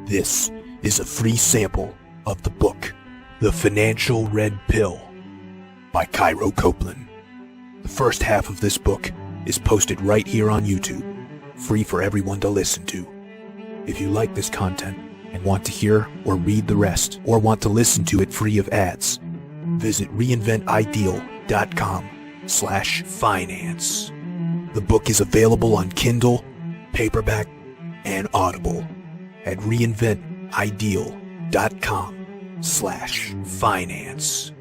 This is a free sample of the book, The Financial Red Pill by Cairo Copeland. The first half of this book is posted right here on YouTube, free for everyone to listen to. If you like this content and want to hear or read the rest, or want to listen to it free of ads, visit reinventideal.com/finance. The book is available on Kindle, paperback, and Audible at reinventideal.com/finance.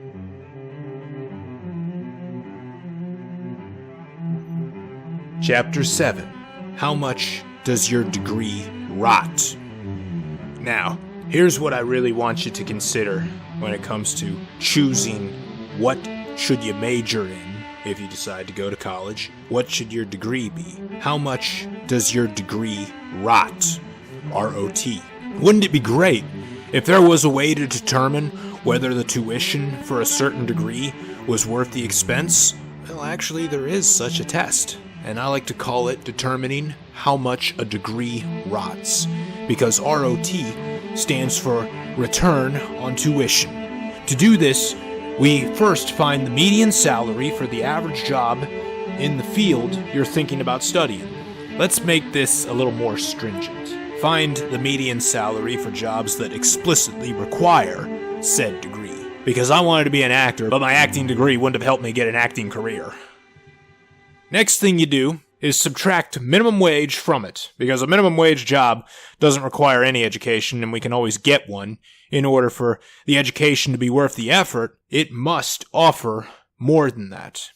Chapter 7. How much does your degree rot? Now, here's what I really want you to consider when it comes to choosing what should you major in if you decide to go to college. What should your degree be? How much does your degree rot? R-O-T. Wouldn't it be great if there was a way to determine whether the tuition for a certain degree was worth the expense? Well, actually, there is such a test, and I like to call it determining how much a degree rots, because ROT stands for return on tuition. To do this, we first find the median salary for the average job in the field you're thinking about studying. Let's make this a little more stringent. Find the median salary for jobs that explicitly require said degree. Because I wanted to be an actor, but my acting degree wouldn't have helped me get an acting career. Next thing you do is subtract minimum wage from it, because a minimum wage job doesn't require any education, and we can always get one. In order for the education to be worth the effort, it must offer more than that.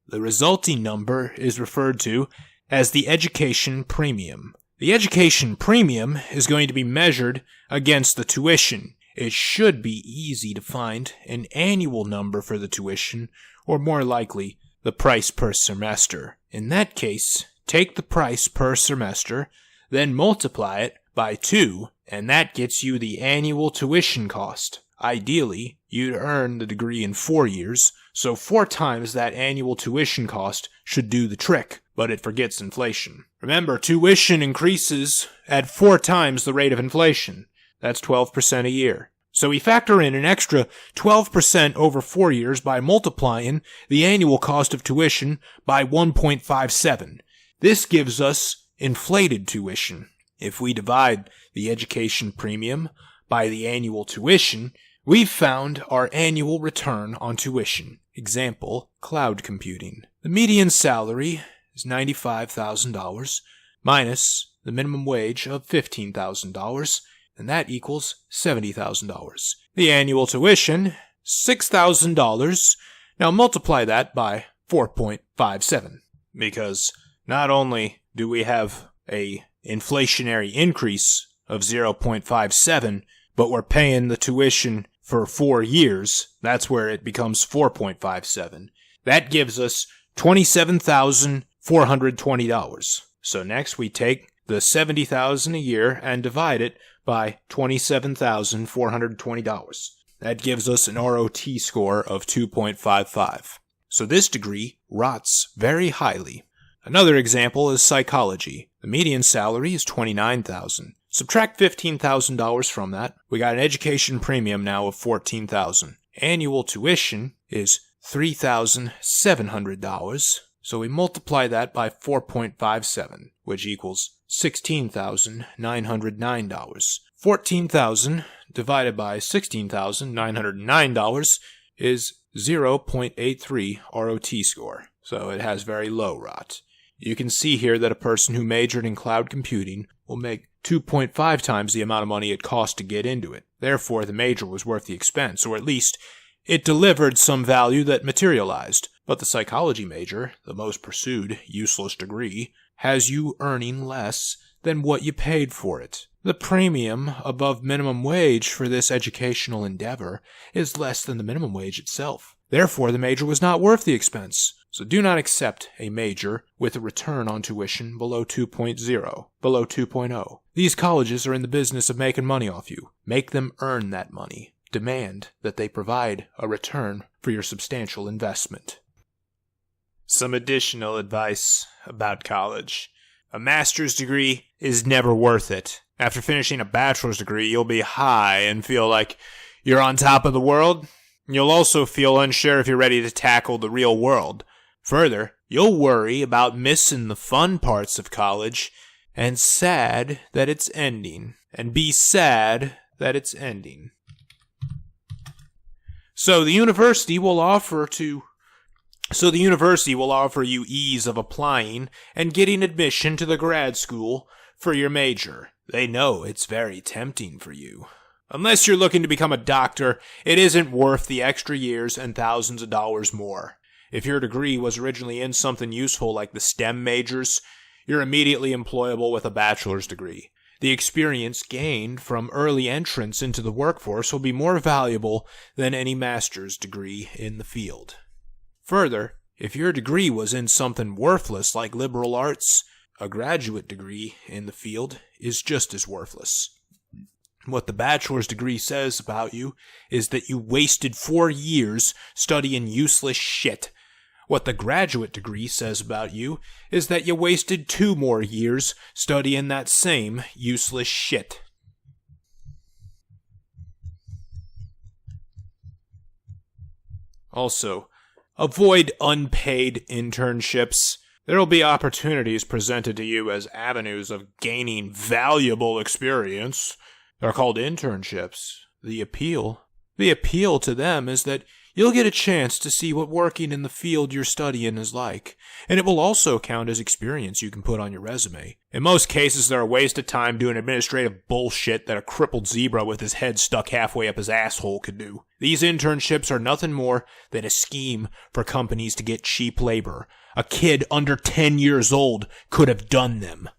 The resulting number is referred to as the education premium. The education premium is going to be measured against the tuition. It should be easy to find an annual number for the tuition, or more likely, the price per semester. In that case, take the price per semester, then multiply it by 2, and that gets you the annual tuition cost. Ideally, you'd earn the degree in 4 years, so 4 times that annual tuition cost should do the trick, but it forgets inflation. Remember, tuition increases at 4 times the rate of inflation. That's 12% a year. So we factor in an extra 12% over 4 years by multiplying the annual cost of tuition by 1.57. This gives us inflated tuition. If we divide the education premium by the annual tuition, we've found our annual return on tuition. Example, cloud computing. The median salary is $95,000 minus the minimum wage of $15,000, and that equals $70,000. The annual tuition, $6,000. Now multiply that by 4.57, because not only do we have a inflationary increase of 0.57, but we're paying the tuition for 4 years. That's where it becomes 4.57. That gives us $27,420. So next we take the $70,000 a year and divide it by $27,420. That gives us an ROT score of 2.55. So this degree rots very highly. Another example is psychology. The median salary is $29,000. Subtract $15,000 from that. We got an education premium now of $14,000. Annual tuition is $3,700. So we multiply that by 4.57, which equals $16,909. $14,000 divided by $16,909 is 0.83 ROT score. So it has very low ROT. You can see here that a person who majored in cloud computing will make 2.5 times the amount of money it cost to get into it. Therefore, the major was worth the expense, or at least it delivered some value that materialized. But the psychology major, the most pursued, useless degree, has you earning less than what you paid for it. The premium above minimum wage for this educational endeavor is less than the minimum wage itself. Therefore, the major was not worth the expense. So do not accept a major with a return on tuition below 2.0, below 2.0. These colleges are in the business of making money off you. Make them earn that money. Demand that they provide a return for your substantial investment. Some additional advice about college. A master's degree is never worth it. After finishing a bachelor's degree, you'll be high and feel like you're on top of the world. You'll also feel unsure if you're ready to tackle the real world. Further, you'll worry about missing the fun parts of college and sad that it's ending. And be sad that it's ending. So the university will offer you ease of applying and getting admission to the grad school for your major. They know it's very tempting for you. Unless you're looking to become a doctor, it isn't worth the extra years and thousands of dollars more. If your degree was originally in something useful like the STEM majors, you're immediately employable with a bachelor's degree. The experience gained from early entrance into the workforce will be more valuable than any master's degree in the field. Further, if your degree was in something worthless like liberal arts, a graduate degree in the field is just as worthless. What the bachelor's degree says about you is that you wasted 4 years studying useless shit. What the graduate degree says about you is that you wasted 2 more years studying that same useless shit. Also, avoid unpaid internships. There will be opportunities presented to you as avenues of gaining valuable experience. They're called internships. The appeal to them is that you'll get a chance to see what working in the field you're studying is like, and it will also count as experience you can put on your resume. In most cases, they're a waste of time doing administrative bullshit that a crippled zebra with his head stuck halfway up his asshole could do. These internships are nothing more than a scheme for companies to get cheap labor. A kid under 10 years old could have done them.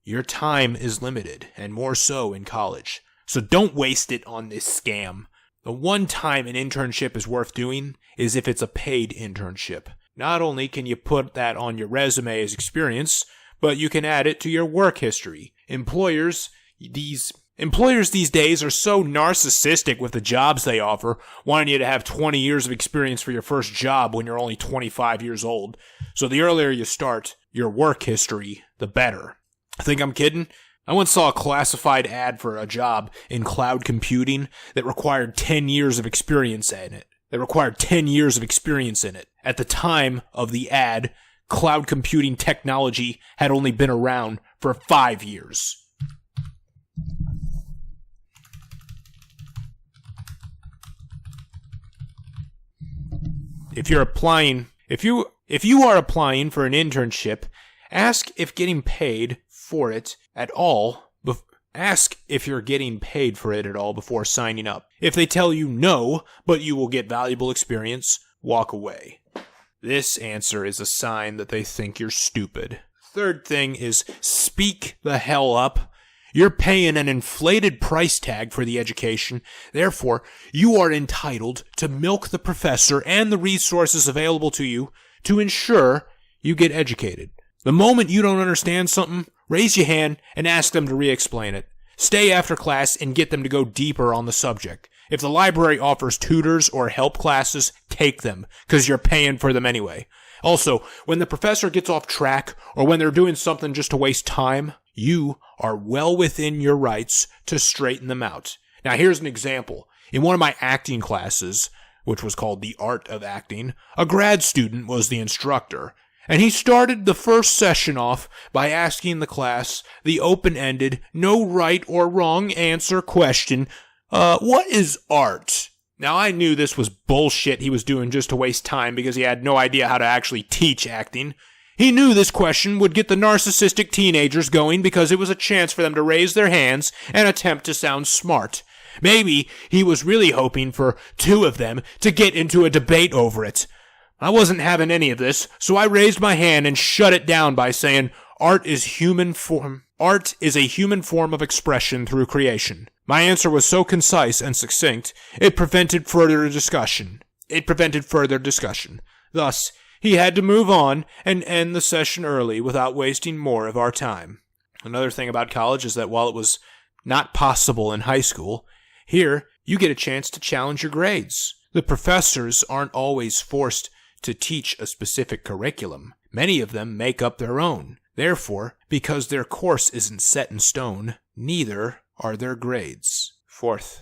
Your time is limited, and more so in college, so don't waste it on this scam. The one time an internship is worth doing is if it's a paid internship. Not only can you put that on your resume as experience, but you can add it to your work history. Employers these days are so narcissistic with the jobs they offer, wanting you to have 20 years of experience for your first job when you're only 25 years old. So the earlier you start your work history, the better. Think I'm kidding? I once saw a classified ad for a job in cloud computing that required 10 years of experience in it. At the time of the ad, cloud computing technology had only been around for 5 years. If you are applying for an internship, ask if getting paid for it at all. Ask if you're getting paid for it at all before signing up. If they tell you no, but you will get valuable experience, walk away. This answer is a sign that they think you're stupid. Third thing is speak the hell up. You're paying an inflated price tag for the education. Therefore, you are entitled to milk the professor and the resources available to you to ensure you get educated. The moment you don't understand something, raise your hand and ask them to re-explain it. Stay after class and get them to go deeper on the subject. If the library offers tutors or help classes, take them, because you're paying for them anyway. Also, when the professor gets off track or when they're doing something just to waste time, you are well within your rights to straighten them out. Now, here's an example. In one of my acting classes, which was called The Art of Acting, a grad student was the instructor. And he started the first session off by asking the class the open-ended, no right or wrong answer question, what is art? Now, I knew this was bullshit he was doing just to waste time because he had no idea how to actually teach acting. He knew this question would get the narcissistic teenagers going because it was a chance for them to raise their hands and attempt to sound smart. Maybe he was really hoping for 2 of them to get into a debate over it. I wasn't having any of this, so I raised my hand and shut it down by saying, Art is a human form of expression through creation. My answer was so concise and succinct, it prevented further discussion. Thus, he had to move on and end the session early without wasting more of our time. Another thing about college is that while it was not possible in high school, here you get a chance to challenge your grades. The professors aren't always forced to teach a specific curriculum. Many of them make up their own. Therefore, because their course isn't set in stone, neither are their grades. Fourth,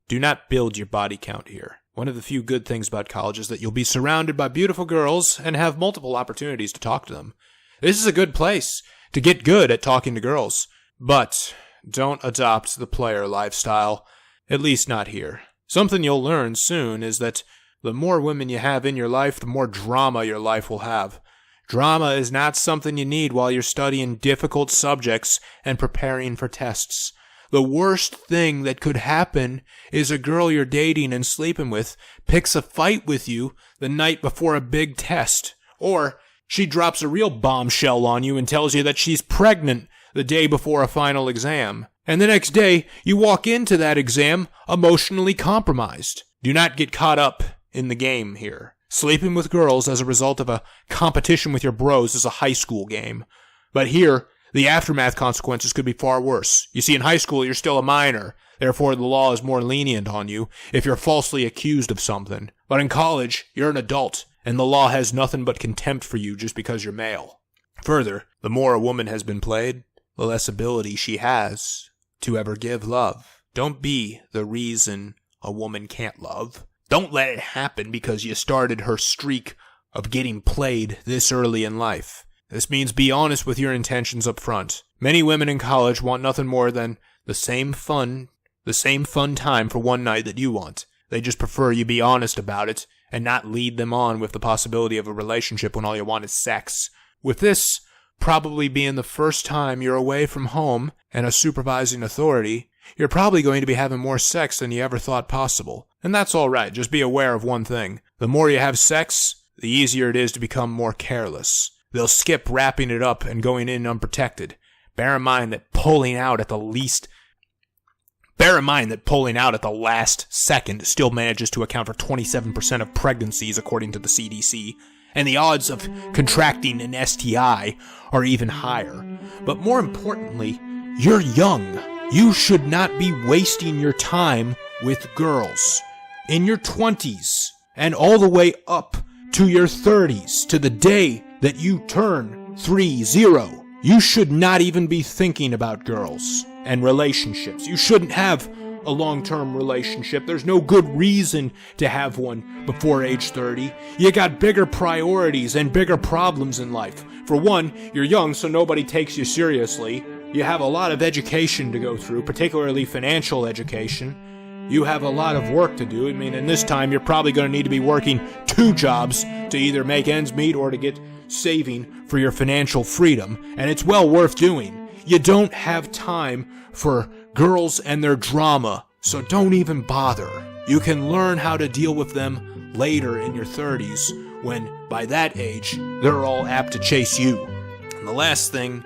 do not build your body count here. One of the few good things about college is that you'll be surrounded by beautiful girls and have multiple opportunities to talk to them. This is a good place to get good at talking to girls. But don't adopt the player lifestyle, at least not here. Something you'll learn soon is that the more women you have in your life, the more drama your life will have. Drama is not something you need while you're studying difficult subjects and preparing for tests. The worst thing that could happen is a girl you're dating and sleeping with picks a fight with you the night before a big test. Or she drops a real bombshell on you and tells you that she's pregnant the day before a final exam. And the next day, you walk into that exam emotionally compromised. Do not get caught up in the game here. Sleeping with girls as a result of a competition with your bros is a high school game. But here, the aftermath consequences could be far worse. You see, in high school, you're still a minor. Therefore, the law is more lenient on you if you're falsely accused of something. But in college, you're an adult, and the law has nothing but contempt for you just because you're male. Further, the more a woman has been played, the less ability she has to ever give love. Don't be the reason a woman can't love. Don't let it happen because you started her streak of getting played this early in life. This means be honest with your intentions up front. Many women in college want nothing more than the same fun time for one night that you want. They just prefer you be honest about it and not lead them on with the possibility of a relationship when all you want is sex. With this probably being the first time you're away from home and a supervising authority, you're probably going to be having more sex than you ever thought possible. And that's all right. Just be aware of one thing. The more you have sex, the easier it is to become more careless. They'll skip wrapping it up and going in unprotected. Bear in mind that pulling out at the last second still manages to account for 27% of pregnancies according to the CDC, and the odds of contracting an STI are even higher. But more importantly, you're young. You should not be wasting your time with girls. In your 20s and all the way up to your 30s, to the day that you turn 30, you should not even be thinking about girls and relationships. You shouldn't have a long-term relationship. There's no good reason to have one before age 30. You got bigger priorities and bigger problems in life. For one, you're young, so nobody takes you seriously. You have a lot of education to go through, particularly financial education. You have a lot of work to do. I mean, in this time, you're probably going to need to be working 2 jobs to either make ends meet or to get saving for your financial freedom, and it's well worth doing. You don't have time for girls and their drama, so don't even bother. You can learn how to deal with them later in your 30s, when, by that age, they're all apt to chase you. And the last thing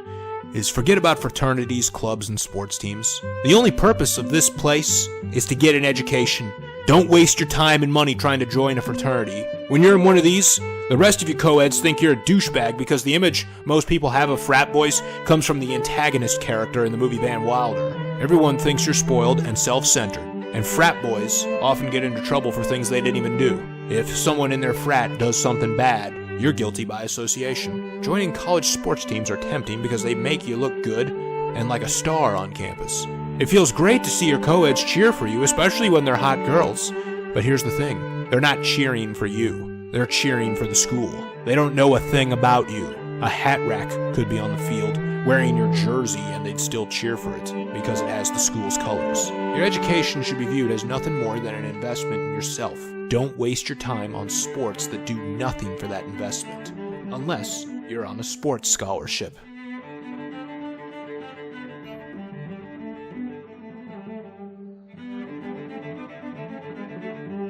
is forget about fraternities, clubs, and sports teams. The only purpose of this place is to get an education. Don't waste your time and money trying to join a fraternity. When you're in one of these, the rest of you co-eds think you're a douchebag because the image most people have of frat boys comes from the antagonist character in the movie Van Wilder. Everyone thinks you're spoiled and self-centered, and frat boys often get into trouble for things they didn't even do. If someone in their frat does something bad, you're guilty by association. Joining college sports teams are tempting because they make you look good and like a star on campus. It feels great to see your co-eds cheer for you, especially when they're hot girls. But here's the thing, they're not cheering for you. They're cheering for the school. They don't know a thing about you. A hat rack could be on the field wearing your jersey and they'd still cheer for it because it has the school's colors. Your education should be viewed as nothing more than an investment in yourself. Don't waste your time on sports that do nothing for that investment, unless you're on a sports scholarship.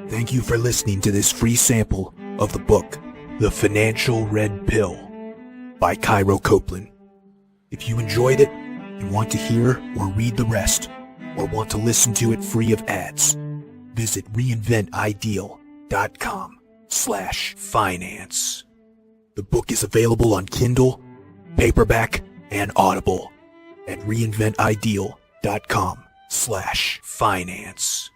Thank you for listening to this free sample of the book, The Financial Red Pill, by Cairo Copeland. If you enjoyed it and want to hear or read the rest, or want to listen to it free of ads, visit reinventideal.com/finance. The book is available on Kindle, paperback, and Audible at reinventideal.com/finance.